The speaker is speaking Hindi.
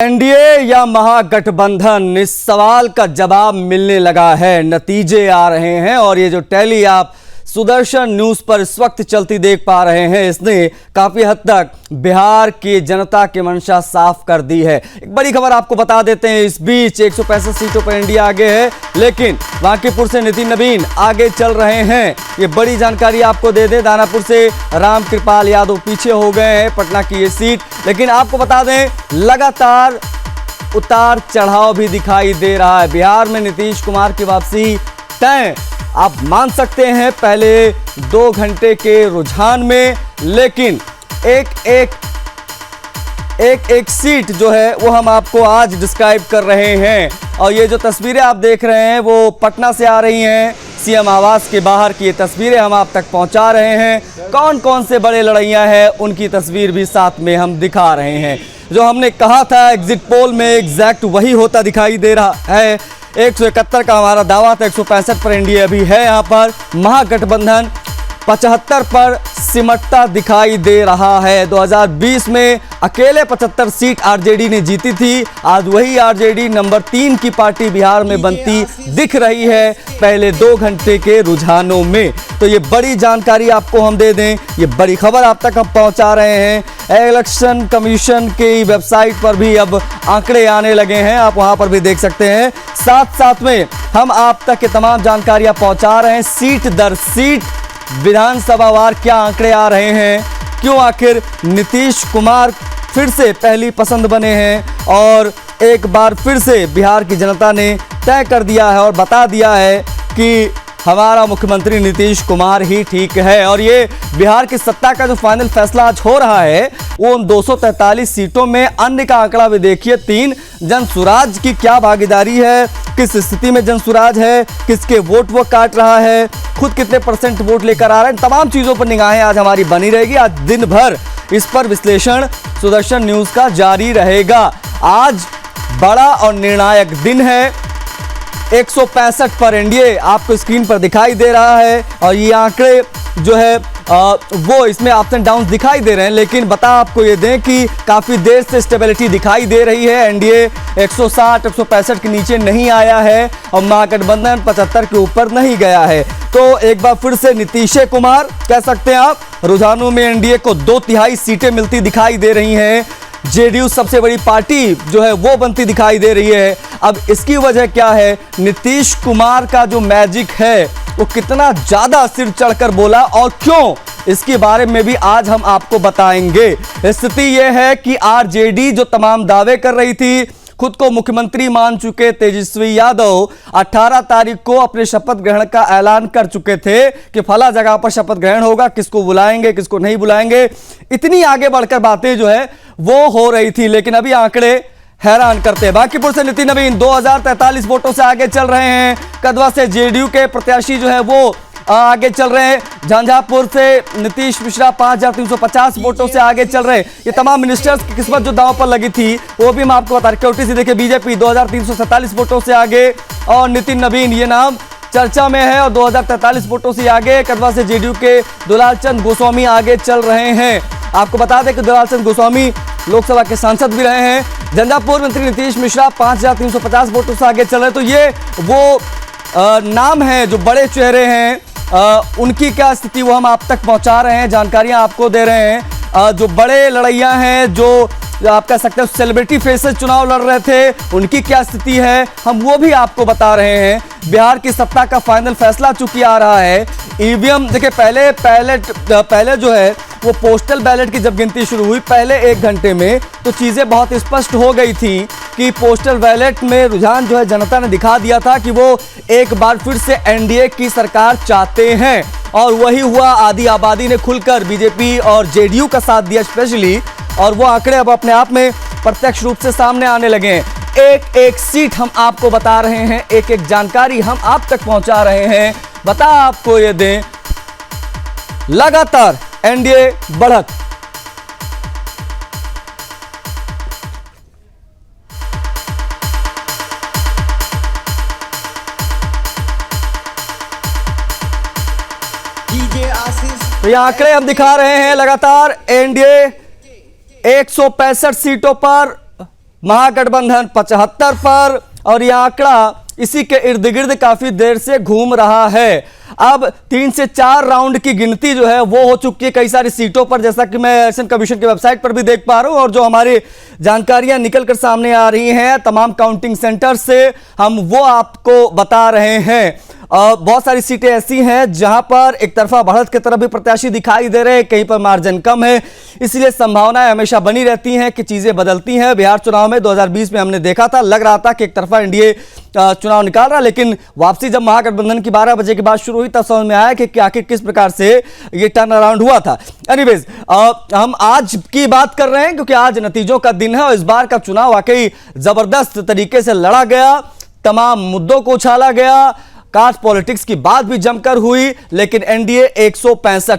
एनडीए या महागठबंधन, इस सवाल का जवाब मिलने लगा है। नतीजे आ रहे हैं और ये जो टैली आप सुदर्शन न्यूज पर इस वक्त चलती देख पा रहे हैं, इसने काफी हद तक बिहार की जनता की मंशा साफ कर दी है। एक बड़ी खबर आपको बता देते हैं, इस बीच 165 सीटों पर एनडीए आगे है, लेकिन बांकीपुर से नितिन नवीन आगे चल रहे हैं। ये बड़ी जानकारी आपको दे दें, दानापुर से रामकृपाल यादव पीछे हो गए हैं, पटना की ये सीट। लेकिन आपको बता दें, लगातार उतार चढ़ाव भी दिखाई दे रहा है। बिहार में नीतीश कुमार की वापसी तय आप मान सकते हैं पहले 2 घंटे के रुझान में, लेकिन एक सीट जो है वो हम आपको आज डिस्क्राइब कर रहे हैं। और ये जो तस्वीरें आप देख रहे हैं वो पटना से आ रही हैं, सीएम आवास के बाहर की ये तस्वीरें हम आप तक पहुंचा रहे हैं। कौन कौन से बड़े लड़ाइयां हैं उनकी तस्वीर भी साथ में हम दिखा रहे हैं। जो हमने कहा था एग्जिट पोल में एग्जैक्ट वही होता दिखाई दे रहा है। 171 का हमारा दावा था, 165 पर एनडीए अभी है। यहाँ पर महागठबंधन 75 पर सिमटता दिखाई दे रहा है। 2020 में अकेले 75 सीट आरजेडी ने जीती थी, आज वही आरजेडी नंबर 3 की पार्टी बिहार में बनती दिख रही है पहले 2 घंटे के रुझानों में। तो ये बड़ी जानकारी आपको हम दे दें, ये बड़ी खबर आप तक हम पहुंचा रहे हैं। इलेक्शन कमीशन की वेबसाइट पर भी अब आंकड़े आने लगे हैं, आप वहां पर भी देख सकते हैं। साथ साथ में हम आप तक ये तमाम जानकारियां पहुंचा रहे हैं, सीट दर सीट विधानसभा वार क्या आंकड़े आ रहे हैं, क्यों आखिर नीतीश कुमार फिर से पहली पसंद बने हैं और एक बार फिर से बिहार की जनता ने तय कर दिया है और बता दिया है कि हमारा मुख्यमंत्री नीतीश कुमार ही ठीक है। और ये बिहार की सत्ता का जो फाइनल फैसला आज हो रहा है वो उन 243 सीटों में, अन्य का आंकड़ा भी देखिए 3। जनसुराज की क्या भागीदारी है, किस स्थिति में जनसुराज है, किसके वोट वो काट रहा है, खुद कितने % वोट लेकर आ रहे हैं, तमाम चीजों पर निगाहें आज हमारी बनी रहेगी। आज दिन भर इस पर विश्लेषण सुदर्शन न्यूज का जारी रहेगा। आज बड़ा और निर्णायक दिन है। 165 पर एनडीए आपको स्क्रीन पर दिखाई दे रहा है और ये आंकड़े जो है वो इसमें अप्स एंड डाउन दिखाई दे रहे हैं, लेकिन बता आपको ये दें कि काफ़ी देर से स्टेबिलिटी दिखाई दे रही है। एनडीए 160 165 के नीचे नहीं आया है और महागठबंधन 75 के ऊपर नहीं गया है। तो एक बार फिर से नीतीश कुमार कह सकते हैं आप, रुझानों में एनडीए को 2/3 सीटें मिलती दिखाई दे रही हैं। जेडीयू सबसे बड़ी पार्टी जो है वो बनती दिखाई दे रही है। अब इसकी वजह क्या है, नीतीश कुमार का जो मैजिक है वो कितना ज्यादा सिर चढ़कर बोला और क्यों, इसके बारे में भी आज हम आपको बताएंगे। स्थिति यह है कि आरजेडी जो तमाम दावे कर रही थी, खुद को मुख्यमंत्री मान चुके तेजस्वी यादव 18 तारीख को अपने शपथ ग्रहण का ऐलान कर चुके थे कि फला जगह पर शपथ ग्रहण होगा, किसको बुलाएंगे किसको नहीं बुलाएंगे, इतनी आगे बढ़कर बातें जो है वो हो रही थी। लेकिन अभी आंकड़े हैरान करते हैं। बांकीपुर से नितिन नवीन 2043 वोटों से आगे चल रहे हैं। कदवा से जेडीयू के प्रत्याशी जो है वो आगे चल रहे हैं। झंझारपुर से नीतीश मिश्रा 5350 वोटों से आगे चल रहे हैं। ये तमाम मिनिस्टर्स की किस्मत जो दांव पर लगी थी वो भी हम आपको बता रहे। केवटी से देखिए बीजेपी 2347 वोटों से आगे और नितिन नवीन ये नाम चर्चा में है और 2043 वोटों से आगे। कदवा से जेडीयू के दुलाल चंद गोस्वामी आगे चल रहे हैं। आपको बता दें कि दुलाल चंद गोस्वामी लोकसभा के सांसद भी रहे हैं। झंझारपुर मंत्री नीतीश मिश्रा 5350 वोटों से आगे चल रहे हैं। तो ये वो नाम है जो बड़े चेहरे हैं, उनकी क्या स्थिति वो हम आप तक पहुंचा रहे हैं, जानकारियां आपको दे रहे हैं। जो बड़े लड़ैया हैं, जो आप कह सकते हैं सेलिब्रिटी फेसेस चुनाव लड़ रहे थे, उनकी क्या स्थिति है हम वो भी आपको बता रहे हैं। बिहार की सत्ता का फाइनल फैसला चूंकि आ रहा है, ईवीएम देखिए पहले जो है वो पोस्टल बैलेट की जब गिनती शुरू हुई पहले 1 घंटे में, तो चीज़ें बहुत स्पष्ट हो गई थी कि पोस्टल बैलेट में रुझान जो है जनता ने दिखा दिया था कि वो एक बार फिर से एनडीए की सरकार चाहते हैं और वही हुआ। आधी आबादी ने खुलकर बीजेपी और जेडीयू का साथ दिया स्पेशली, और वो आंकड़े अब अपने आप में प्रत्यक्ष रूप से सामने आने लगे हैं। एक सीट हम आपको बता रहे हैं, एक जानकारी हम आप तक पहुंचा रहे हैं। बता आपको ये दें, लगातार एनडीए बढ़त। तो ये आंकड़े हम दिखा रहे हैं, लगातार एनडीए 165 सीटों पर महागठबंधन 75 पर और यह आंकड़ा इसी के इर्द गिर्द काफी देर से घूम रहा है। अब 3 से 4 राउंड की गिनती जो है वो हो चुकी है कई सारी सीटों पर, जैसा कि मैं इलेक्शन कमीशन की वेबसाइट पर भी देख पा रहा हूं और जो हमारी जानकारियां निकल कर सामने आ रही हैं तमाम काउंटिंग सेंटर से, हम वो आपको बता रहे हैं। बहुत सारी सीटें ऐसी हैं जहां पर एक तरफा बढ़त की तरफ भी प्रत्याशी दिखाई दे रहे हैं, कहीं पर मार्जिन कम है, इसलिए संभावनाएं हमेशा बनी रहती हैं कि चीजें बदलती हैं। बिहार चुनाव में 2020 में हमने देखा था, लग रहा था कि एक तरफा एनडीए चुनाव निकाल रहा, लेकिन वापसी जब महागठबंधन की 12 बजे के बाद शुरू हुई तब समझ में आया कि आखिर किस प्रकार से ये टर्न अराउंड हुआ था। एनीवेज, हम आज की बात कर रहे हैं क्योंकि आज नतीजों का दिन है और इस बार का चुनाव वाकई जबरदस्त तरीके से लड़ा गया, तमाम मुद्दों को उछाला गया, कास्ट पॉलिटिक्स की बात भी जमकर हुई, लेकिन एनडीए 165